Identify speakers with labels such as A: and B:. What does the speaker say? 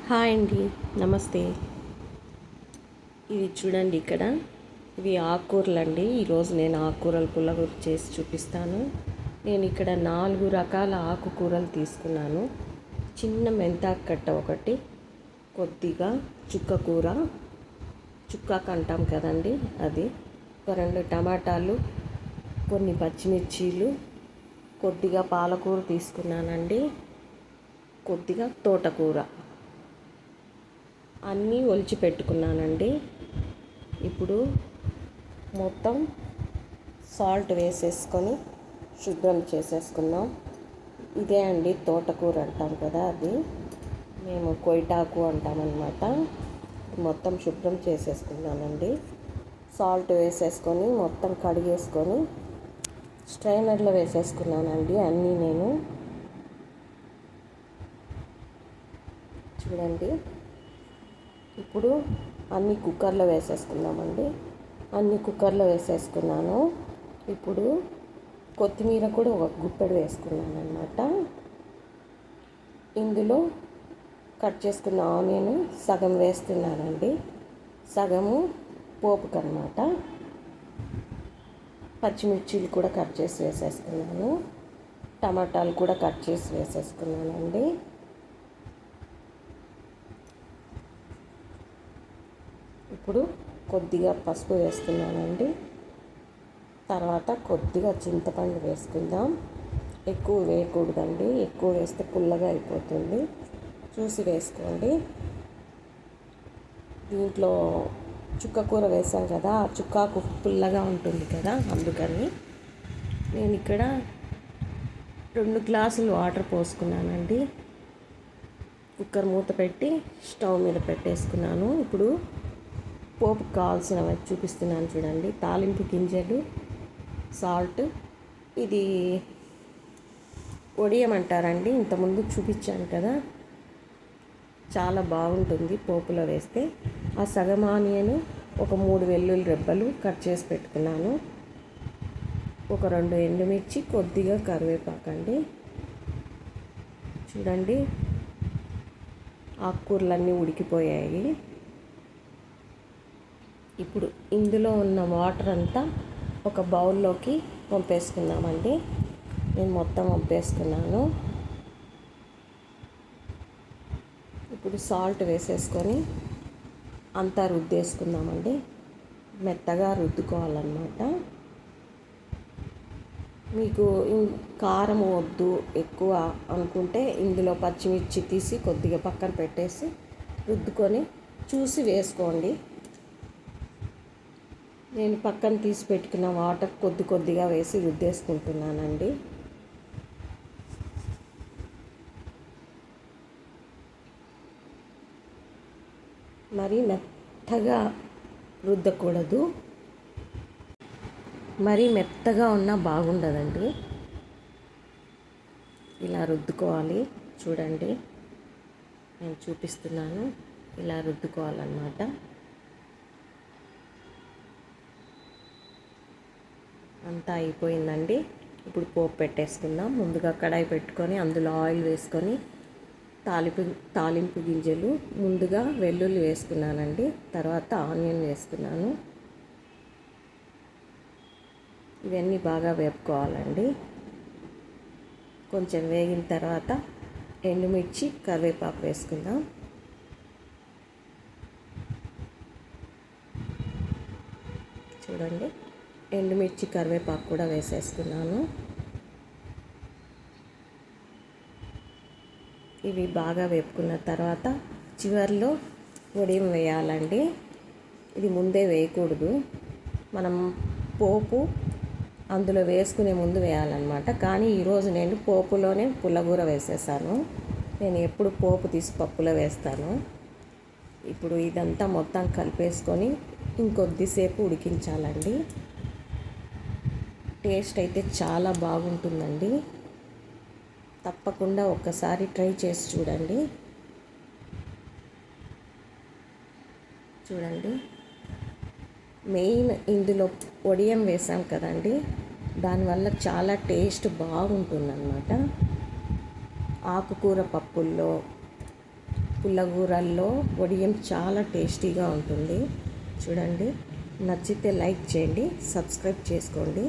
A: Hi అండి, నమస్తే. ఇవి చూడండి, ఇవి ఆకుకూరలు అండి. ఈరోజు నేను ఆకుకూరల పుల్లగూర చేసి చూపిస్తాను. నేను ఇక్కడ 4 రకాల ఆకుకూరలు తీసుకున్నాను. చిన్న మెంతాకు కట్ట ఒకటి, కొద్దిగా చుక్కకూర, చుక్కాకు అంటాం కదండి అది, ఒక 2 టమాటాలు, కొన్ని పచ్చిమిర్చీలు, కొద్దిగా పాలకూర తీసుకున్నానండి, కొద్దిగా తోటకూర అన్నీ ఒలిచి పెట్టుకున్నానండి. ఇప్పుడు మొత్తం సాల్ట్ వేసేసుకొని శుభ్రం చేసేసుకుందాం. ఇదే అండి తోటకూర అంటాం కదా, అది మేము కొయిటాకు అంటామన్నమాట. మొత్తం శుభ్రం చేసేసుకున్నానండి. సాల్ట్ వేసేసుకొని మొత్తం కడిగేసుకొని స్ట్రైనర్లో వేసేసుకున్నానండి అన్నీ. నేను చూడండి, ఇప్పుడు అన్నీ కుక్కర్లో వేసేసుకుందామండి. అన్నీ కుక్కర్లో వేసేసుకున్నాను. ఇప్పుడు కొత్తిమీర కూడా ఒక గుప్పెడు వేసుకున్నాను అన్నమాట. ఇందులో కట్ చేసుకున్న ఆనియన్ సగం వేస్తున్నానండి, సగము పోపుకు అన్నమాట. పచ్చిమిర్చీలు కూడా కట్ చేసి వేసేసుకున్నాను, టమాటాలు కూడా కట్ చేసి వేసేసుకున్నానండి. ఇప్పుడు కొద్దిగా పసుపు వేస్తున్నానండి. తర్వాత కొద్దిగా చింతపండు వేసుకుందాం. ఎక్కువ వేయకూడదండి, ఎక్కువ వేస్తే పుల్లగా అయిపోతుంది, చూసి వేసుకోండి. దీంట్లో చుక్కకూర వేసాం కదా, ఆ చుక్కాకు పుల్లగా ఉంటుంది కదా, అందుకని నేను ఇక్కడ 2 గ్లాసులు వాటర్ పోసుకున్నానండి. కుక్కర్ మూత పెట్టి స్టవ్ మీద పెట్టేసుకున్నాను. ఇప్పుడు పోపుకు కావాల్సినవి చూపిస్తున్నాను చూడండి. తాలింపు గింజలు, సాల్ట్, ఇది వడియమంటారండి, ఇంతకుముందు చూపించాను కదా, చాలా బాగుంటుంది పోపులో వేస్తే. ఆ సగం ఆనియన్, ఒక 3 వెల్లుల్లి రెబ్బలు కట్ చేసి పెట్టుకున్నాను, ఒక 2 ఎండుమిర్చి, కొద్దిగా కరివేపాకండి. చూడండి, ఆకుకూరలన్నీ ఉడికిపోయాయి. ఇప్పుడు ఇందులో ఉన్న వాటర్ అంతా ఒక బౌల్లోకి వంపేసుకుందామండి. నేను మొత్తం వంపేసుకున్నాను. ఇప్పుడు సాల్ట్ వేసేసుకొని అంతా రుద్దేసుకుందామండి. మెత్తగా రుద్దుకోవాలన్నమాట. మీకు కారం వద్దు ఎక్కువ అనుకుంటే ఇందులో పచ్చిమిర్చి తీసి కొద్దిగా పక్కన పెట్టేసి రుద్దుకొని చూసి వేసుకోండి. నేను పక్కన తీసి పెట్టుకున్న వాటర్ కొద్దిగా వేసి రుద్దేసుకుంటున్నానండి. మరి మెత్తగా రుద్దకూడదు, మరి మెత్తగా ఉన్నా బాగుండదండి. ఇలా రుద్దుకోవాలి. చూడండి, నేను చూపిస్తున్నాను, ఇలా రుద్దుకోవాలన్నమాట. అంతా అయిపోయిందండి. ఇప్పుడు పోపు పెట్టేసుకుందాం. ముందుగా కడాయి పెట్టుకొని అందులో ఆయిల్ వేసుకొని తాలింపు గింజలు, ముందుగా వెల్లుల్లి వేసుకున్నానండి, తర్వాత ఆనియన్ వేసుకున్నాను. ఇవన్నీ బాగా వేపుకోవాలండి. కొంచెం వేగిన తర్వాత ఎండుమిర్చి, కరివేపాకు వేసుకుందాం. చూడండి, ఎండుమిర్చి, కరివేపాకు కూడా వేసేసుకున్నాను. ఇవి బాగా వేపుకున్న తర్వాత చివరిలో వడియం వేయాలండి. ఇది ముందే వేయకూడదు, మనం పోపు అందులో వేసుకునే ముందు వేయాలన్నమాట. కానీ ఈరోజు నేను పోపులోనే పుల్లగూర వేసేసాను. నేను ఎప్పుడు పోపు తీసి పప్పులో వేస్తాను. ఇప్పుడు ఇదంతా మొత్తం కలిపేసుకొని ఇంకొద్దిసేపు ఉడికించాలండి. టేస్ట్ అయితే చాలా బాగుంటుందండి. తప్పకుండా ఒక్కసారి ట్రై చేసి చూడండి. చూడండి, మెయిన్ ఇందులో వడియం వేసాం కదండి, దానివల్ల చాలా టేస్ట్ బాగుంటుందన్నమాట. ఆకుకూర పప్పుల్లో పుల్లగూరల్లో వడియం చాలా టేస్టీగా ఉంటుంది. చూడండి, నచ్చితే లైక్ చేయండి, సబ్స్క్రైబ్ చేసుకోండి.